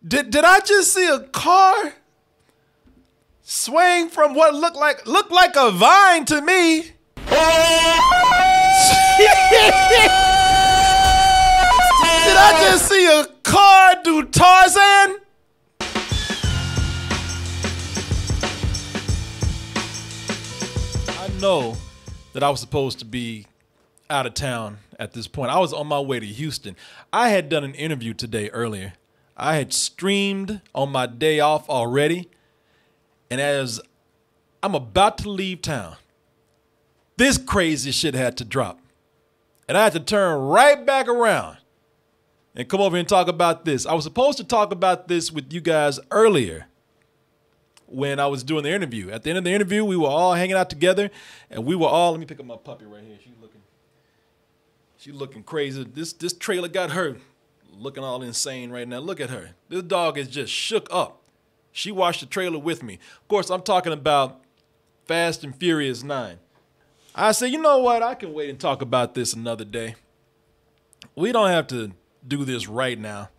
Did I just see a car swing from what looked like a vine to me? Did I just see a car do Tarzan? I know that I was supposed to be out of town at this point. I was on my way to Houston. I had done an interview today earlier. I had streamed on my day off already. And as I'm about to leave town, this crazy shit had to drop. And I had to turn right back around and come over and talk about this. I was supposed to talk about this with you guys earlier when I was doing the interview. At the end of the interview, we were all hanging out together and we were all, let me pick up my puppy right here. She's looking crazy. This trailer got her looking all insane right now. Look at her. This dog is just shook up. She watched the trailer with me. Of course, I'm talking about Fast and Furious 9. I said, you know what? I can wait and talk about this another day. We don't have to do this right now.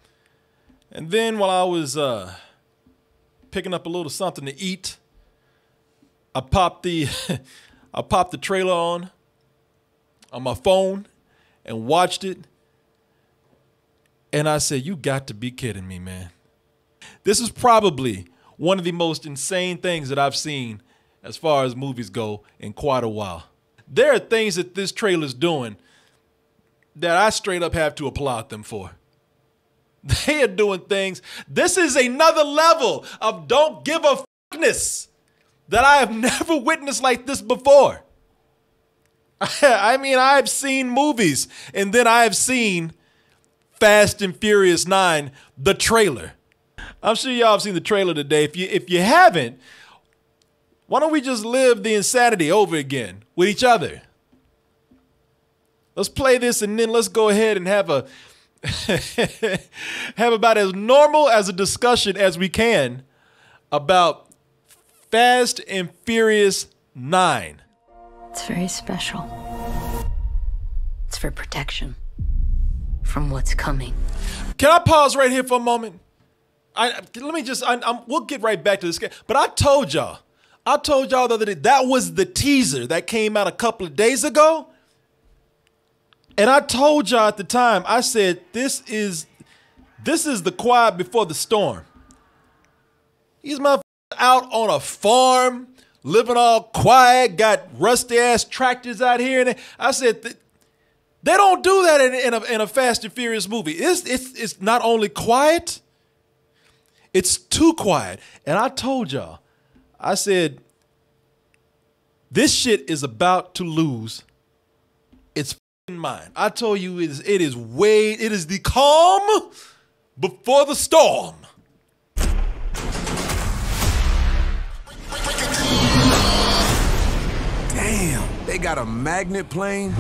And then while I was picking up a little something to eat, I popped the trailer on my phone and watched it. And I said, you got to be kidding me, man. This is probably one of the most insane things that I've seen as far as movies go in quite a while. There are things that this trailer's doing that I straight up have to applaud them for. They are doing things. This is another level of don't give a fuckness that I have never witnessed like this before. I mean, I've seen movies and then I've seen Fast and Furious 9, the trailer. I'm sure y'all have seen the trailer today. If you haven't, why don't we just live the insanity over again with each other? Let's play this and then let's go ahead and have about as normal as a discussion as we can about Fast and Furious 9. It's very special. It's for protection from what's coming. Can I pause right here for a moment? We'll get right back to this. But I told y'all the other day, that was the teaser that came out a couple of days ago. And I told y'all at the time, I said, this is the quiet before the storm. These motherfuckers out on a farm, living all quiet, got rusty ass tractors out here. And I said, they don't do that in a Fast and Furious movie. It's not only quiet, it's too quiet. And I told y'all, I said, this shit is about to lose its mind. I told you it is the calm before the storm. Damn, they got a magnet plane?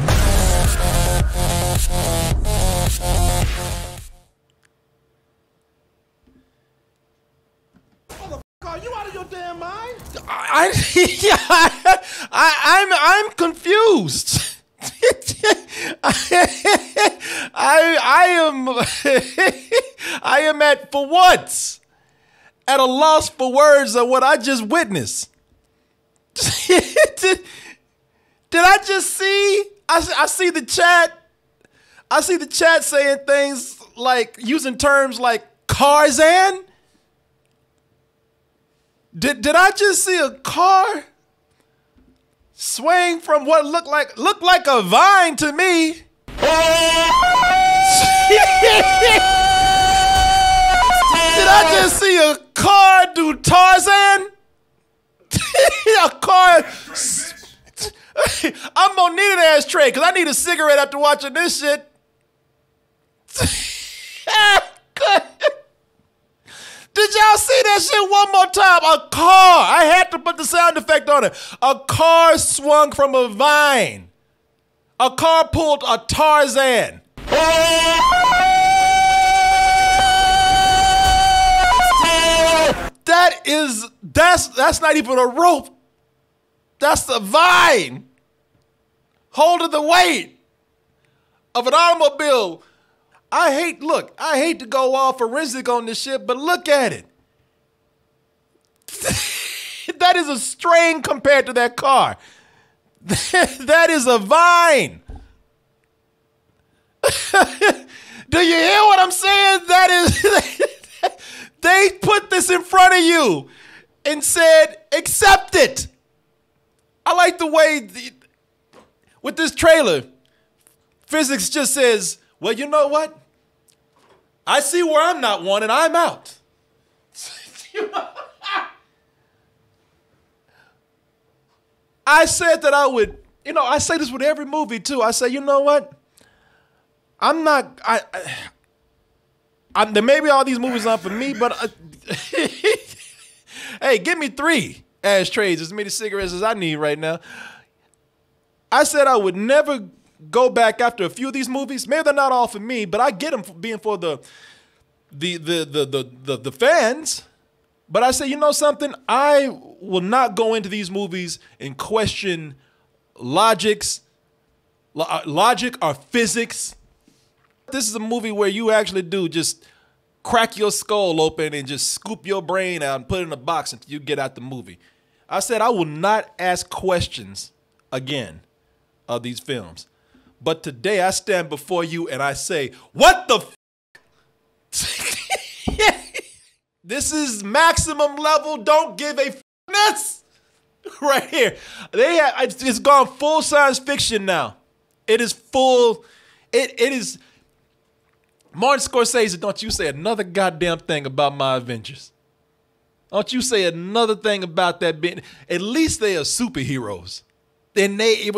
Are you out of your damn mind? I'm confused. I am for once at a loss for words of what I just witnessed. Did I just see? I see the chat. I see the chat saying things like using terms like Tarzan. Did I just see a car swing from what looked like a vine to me? Did I just see a car do Tarzan? A car. I'm gonna need an ashtray because I need a cigarette after watching this shit. Did y'all see that shit one more time? A car. I had to put the sound effect on it. A car swung from a vine. A car pulled a Tarzan. That's not even a rope. That's the vine holding the weight of an automobile. I hate to go all forensic on this shit, but look at it. That is a strain compared to that car. That is a vine. Do you hear what I'm saying? That is, they put this in front of you and said, accept it. I like the way with this trailer, physics just says, well, you know what? I see where I'm not wanted, I'm out. I said that I would, I say this with every movie too. I say, you know what? I'm not, there may be all these movies aren't for me, but hey, give me 3 ashtrays, as many cigarettes as I need right now. I said I would never go back after a few of these movies. Maybe they're not all for me, but I get them for being for the fans. But I say, you know something? I will not go into these movies and question logic or physics. This is a movie where you actually do just crack your skull open and just scoop your brain out and put it in a box until you get out the movie. I said I will not ask questions again of these films. But today I stand before you and I say, what the f***? This is maximum level, don't give a f***ness right here. It's gone full science fiction now. It is full, it is, Martin Scorsese, don't you say another goddamn thing about my Avengers. Don't you say another thing about that bit. At least they are superheroes. Then they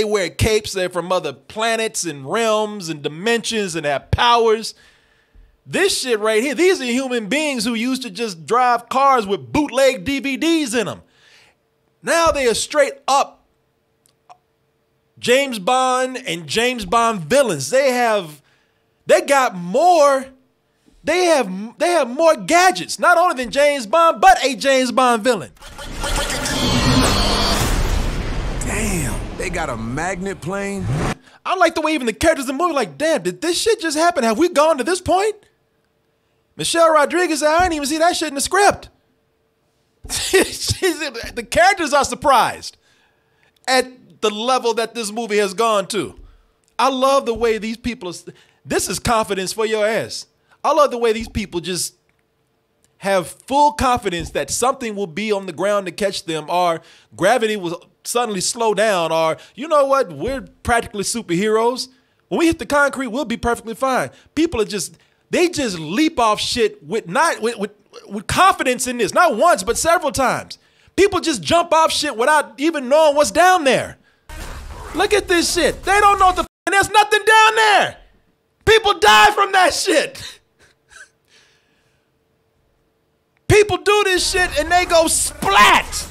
wear capes. They're from other planets and realms and dimensions and have powers. This shit right here, these are human beings who used to just drive cars with bootleg DVDs in them. Now they are straight up James Bond and James Bond villains. They have more gadgets, not only than James Bond, but a James Bond villain. Damn, they got a magnet plane? I like the way even the characters in the movie like, damn, did this shit just happen? Have we gone to this point? Michelle Rodriguez said, I didn't even see that shit in the script. The characters are surprised at the level that this movie has gone to. I love the way these people, this is confidence for your ass. I love the way these people just have full confidence that something will be on the ground to catch them, or gravity will suddenly slow down, or you know what, we're practically superheroes. When we hit the concrete, we'll be perfectly fine. People are just, they just leap off shit with confidence in this, not once, but several times. People just jump off shit without even knowing what's down there. Look at this shit. They don't know what the and there's nothing down there. People die from that shit. People do this shit and they go splat.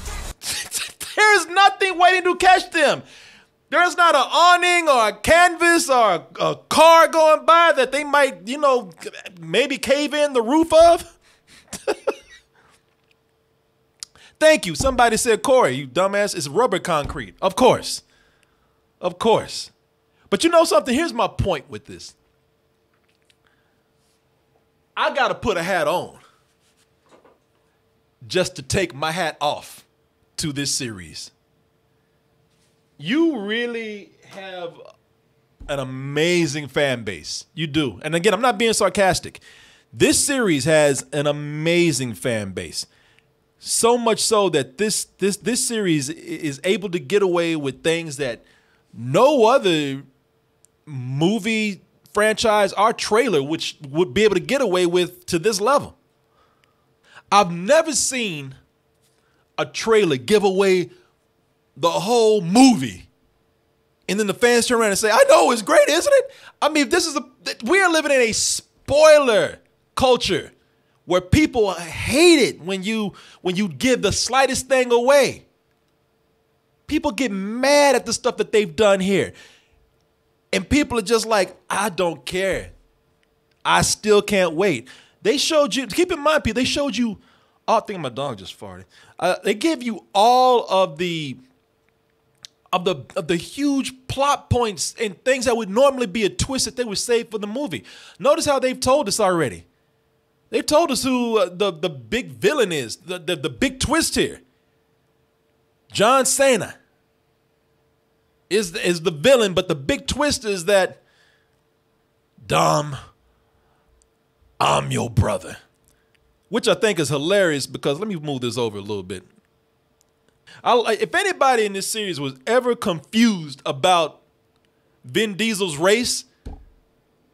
There's nothing waiting to catch them. There's not an awning or a canvas or a car going by that they might, maybe cave in the roof of. Thank you. Somebody said, Corey, you dumbass, it's rubber concrete. Of course. Of course. But you know something? Here's my point with this. I got to put a hat on just to take my hat off to this series. You really have an amazing fan base. You do. And again, I'm not being sarcastic. This series has an amazing fan base. So much so that this series is able to get away with things that no other movie franchise or trailer which would be able to get away with to this level. I've never seen a trailer give away the whole movie and then the fans turn around and say, I know it's great, isn't it? I mean, we are living in a spoiler culture where people hate it when you give the slightest thing away. People get mad at the stuff that they've done here. And people are just like, I don't care. I still can't wait. They showed you, keep in mind, people, they showed you, I think my dog just farted. They give you all of the of the huge plot points and things that would normally be a twist that they would save for the movie. Notice how they've told us already. They've told us who the big villain is, the big twist here. John Cena is the villain, but the big twist is that, Dom, I'm your brother. Which I think is hilarious because, let me move this over a little bit. If anybody in this series was ever confused about Vin Diesel's race,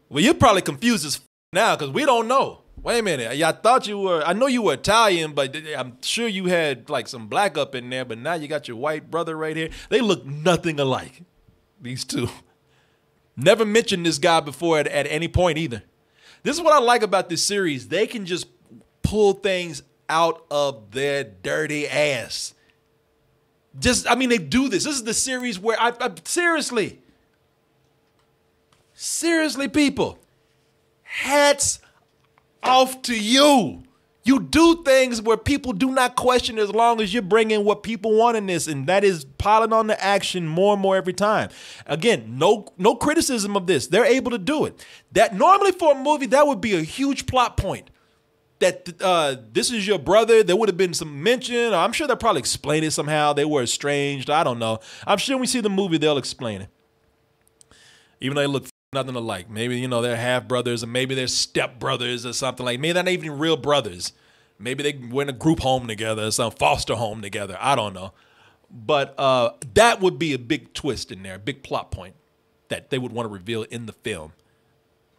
well, you're probably confused as now because we don't know. Wait a minute. I thought you were, I know you were Italian, but I'm sure you had like some black up in there, but now you got your white brother right here. They look nothing alike, these two. Never mentioned this guy before at any point either. This is what I like about this series. They can just pull things out of their dirty ass. I mean, they do this. This is the series where seriously, people, hats off to you. You do things where people do not question as long as you're bringing what people want in this, and that is piling on the action more and more every time. Again, no criticism of this. They're able to do it. That normally for a movie, that would be a huge plot point. That this is your brother. There would have been some mention. I'm sure they'll probably explain it somehow. They were estranged. I don't know. I'm sure when we see the movie, they'll explain it. Even though they look nothing alike. Maybe, you know, they're half brothers, or maybe they're step brothers or something like. Maybe they're not even real brothers. Maybe they went in a group home together or some foster home together. I don't know. But that would be a big twist in there, a big plot point that they would want to reveal in the film.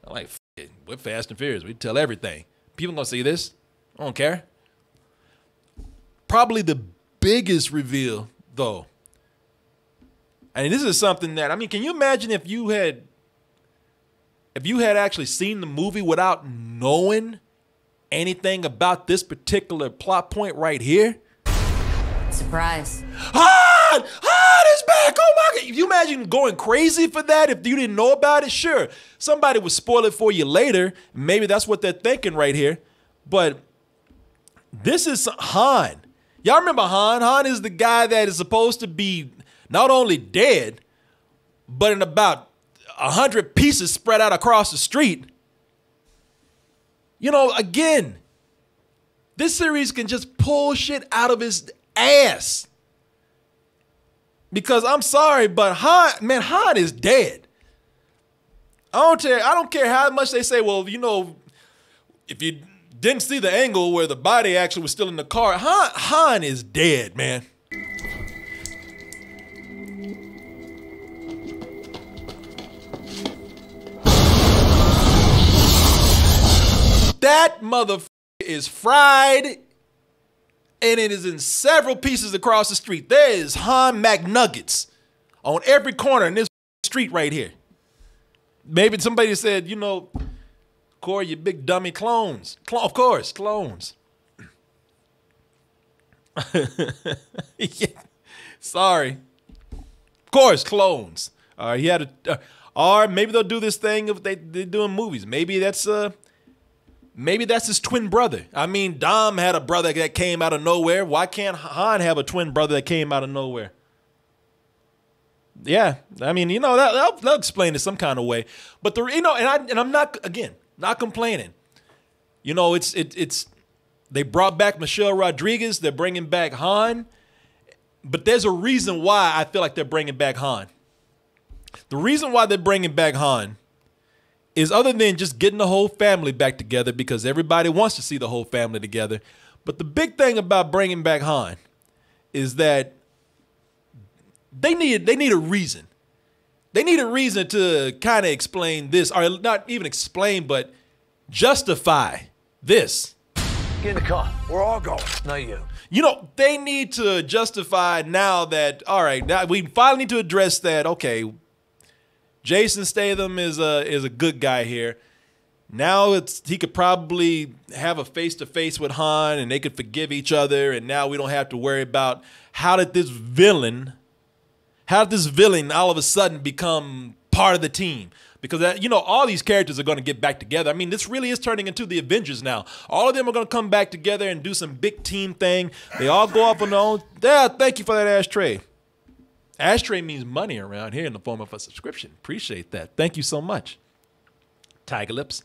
I'm like, it. We're Fast and Furious. We tell everything. People gonna see this. I don't care. Probably the biggest reveal, though. And this is something that, I mean, can you imagine if you had actually seen the movie without knowing anything about this particular plot point right here? Surprise. Han is back. Oh my God. If you imagine going crazy for that if you didn't know about it, sure. Somebody would spoil it for you later. Maybe that's what they're thinking right here. But this is Han. Y'all remember Han? Han is the guy that is supposed to be not only dead, but in about 100 pieces spread out across the street. You know, again, this series can just pull shit out of his ass. Because I'm sorry, but Han is dead. I don't care how much they say, well, you know, if you didn't see the angle where the body actually was still in the car, Han is dead, man. That motherfucker is fried, and it is in several pieces across the street. There is Han McNuggets on every corner in this street right here. Maybe somebody said, you know, Corey, you big dummy, clones. Of course, clones. Yeah. Sorry. Of course, clones. He had a, or maybe they'll do this thing if they're doing movies. Maybe that's his twin brother. I mean, Dom had a brother that came out of nowhere. Why can't Han have a twin brother that came out of nowhere? Yeah, I mean, you know, they'll explain it some kind of way. But and I'm not complaining. You know, it's they brought back Michelle Rodriguez. They're bringing back Han. But there's a reason why I feel like they're bringing back Han. The reason why they're bringing back Han is other than just getting the whole family back together, because everybody wants to see the whole family together. But the big thing about bringing back Han is that they need a reason. They need a reason to kind of explain this, or not even explain, but justify this. Get in the car. We're all going. Not you. You know, they need to justify now that, all right, now we finally need to address that, okay, Jason Statham is a good guy here. Now he could probably have a face-to-face with Han, and they could forgive each other, and now we don't have to worry about how did this villain all of a sudden become part of the team? Because, you know, all these characters are going to get back together. I mean, this really is turning into the Avengers now. All of them are going to come back together and do some big team thing. They all go off on their own. Yeah, thank you for that ashtray. Ashtray means money around here in the form of a subscription. Appreciate that. Thank you so much. Tiger Lips.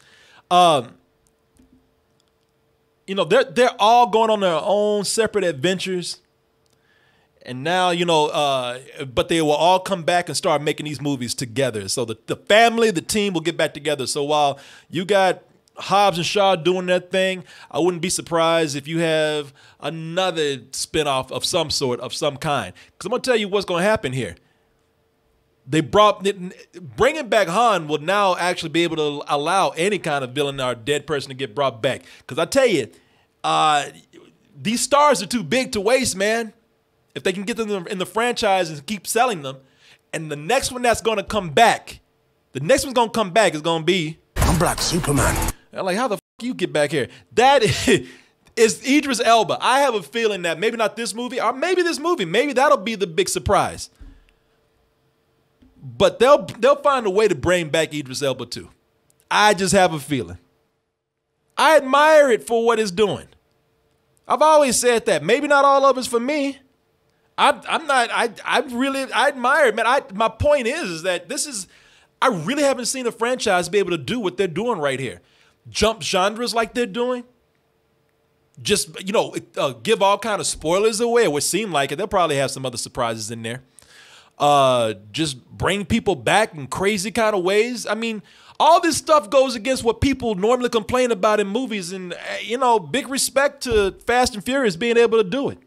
You know, they're all going on their own separate adventures. And now, you know, but they will all come back and start making these movies together. So the family, the team will get back together. So while you got Hobbs and Shaw doing their thing, I wouldn't be surprised if you have another spinoff of some sort, of some kind. Because I'm going to tell you what's going to happen here. Bringing back Han will now actually be able to allow any kind of villain or dead person to get brought back. Because I tell you, these stars are too big to waste, man. If they can get them in the franchise and keep selling them, and the next one that's going to come back, is going to be... I'm Black Superman. I'm like, how the you get back here? That is Idris Elba. I have a feeling that maybe not this movie, or maybe this movie, maybe that'll be the big surprise. But they'll find a way to bring back Idris Elba too. I just have a feeling. I admire it for what it's doing. I've always said that. Maybe not all of it's for me. I admire it, man. My point is that I really haven't seen a franchise be able to do what they're doing right here. Jump genres like they're doing. Just, you know, give all kind of spoilers away. It would seem like it. They'll probably have some other surprises in there. Just bring people back in crazy kind of ways. I mean, all this stuff goes against what people normally complain about in movies. And, you know, big respect to Fast and Furious being able to do it.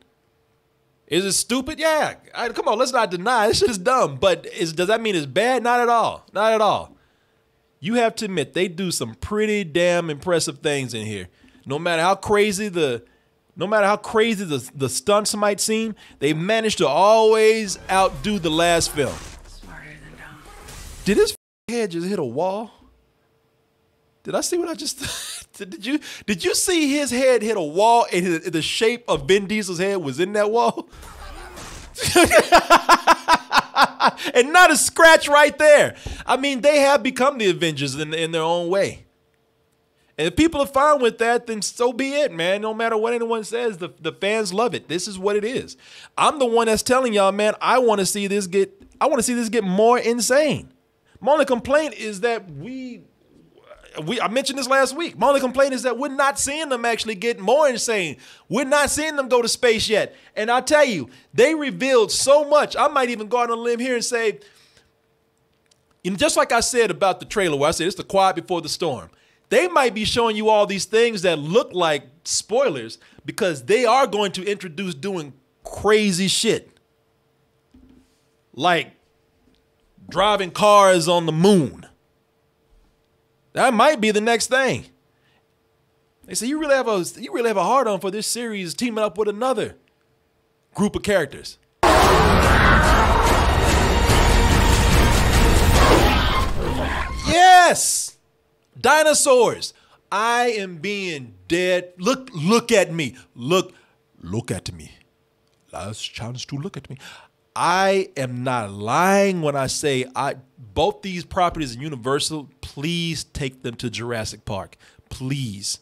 Is it stupid? Yeah. Come on, let's not deny. This shit is dumb. But does that mean it's bad? Not at all. Not at all. You have to admit, they do some pretty damn impressive things in here. No matter how crazy the stunts might seem, they managed to always outdo the last film. Smarter than dumb. Did his head just hit a wall? Did I see what I just... Did you see his head hit a wall and the shape of Vin Diesel's head was in that wall? And not a scratch right there. I mean, they have become the Avengers in their own way. And if people are fine with that, then so be it, man. No matter what anyone says, the fans love it. This is what it is. I'm the one that's telling y'all, man, I want to see this get more insane. My only complaint is that I mentioned this last week. My only complaint is that we're not seeing them actually get more insane. We're not seeing them go to space yet. And I tell you, they revealed so much. I might even go out on a limb here and say, you know, just like I said about the trailer where I said it's the quiet before the storm. They might be showing you all these things that look like spoilers because they are going to introduce doing crazy shit. Like driving cars on the moon. That might be the next thing. They say you really have a hard on for this series teaming up with another group of characters. Yes, dinosaurs. I am being dead. Look at me. Look at me. Last chance to look at me. I am not lying when I say both these properties are Universal. Please take them to Jurassic Park. Please.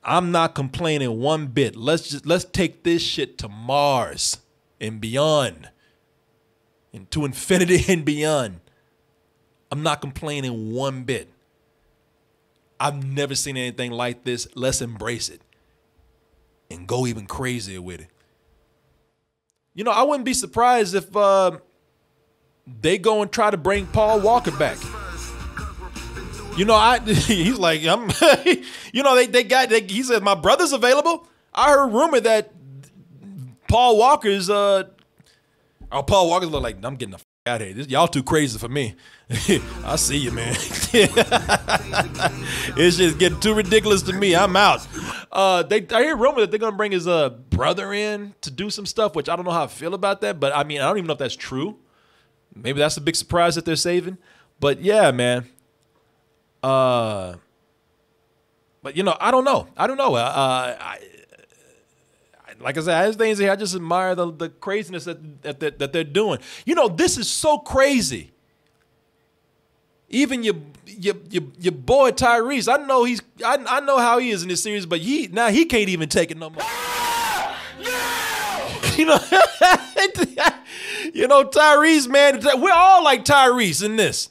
I'm not complaining one bit. Let's take this shit to Mars and beyond. And to infinity and beyond. I'm not complaining one bit. I've never seen anything like this. Let's embrace it. And go even crazier with it. You know, I wouldn't be surprised if they go and try to bring Paul Walker back. You know, he's like, you know, he said, my brother's available. I heard rumor that Paul Walker's look like, I'm getting the f out of here. Y'all too crazy for me. I see you, man. It's just getting too ridiculous to me. I'm out. I hear rumor that they're gonna bring his brother in to do some stuff, which I don't know how I feel about that. But I mean, I don't even know if that's true. Maybe that's a big surprise that they're saving. But yeah, man. But you know, I don't know. Like I said, I just admire the craziness that they're doing. You know, this is so crazy. Even your boy Tyrese, I know how he is in this series, but he can't even take it no more. You know, Tyrese, man, we're all like Tyrese in this.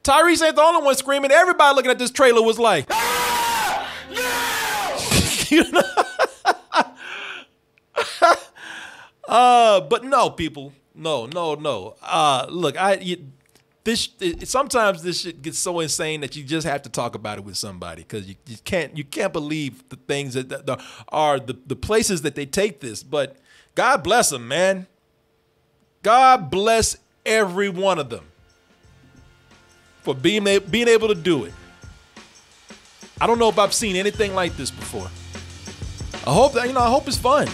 Tyrese ain't the only one screaming. Everybody looking at this trailer was like, ah, no! You know? But no, people, no. Look, sometimes this shit gets so insane that you just have to talk about it with somebody, because you can't believe the things that are the places that they take this. But God bless them, man. God bless every one of them for being able to do it. I don't know if I've seen anything like this before. I hope it's fun.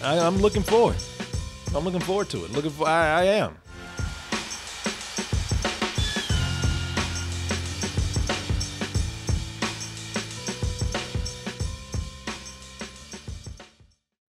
I'm looking forward. I'm looking forward to it. I am.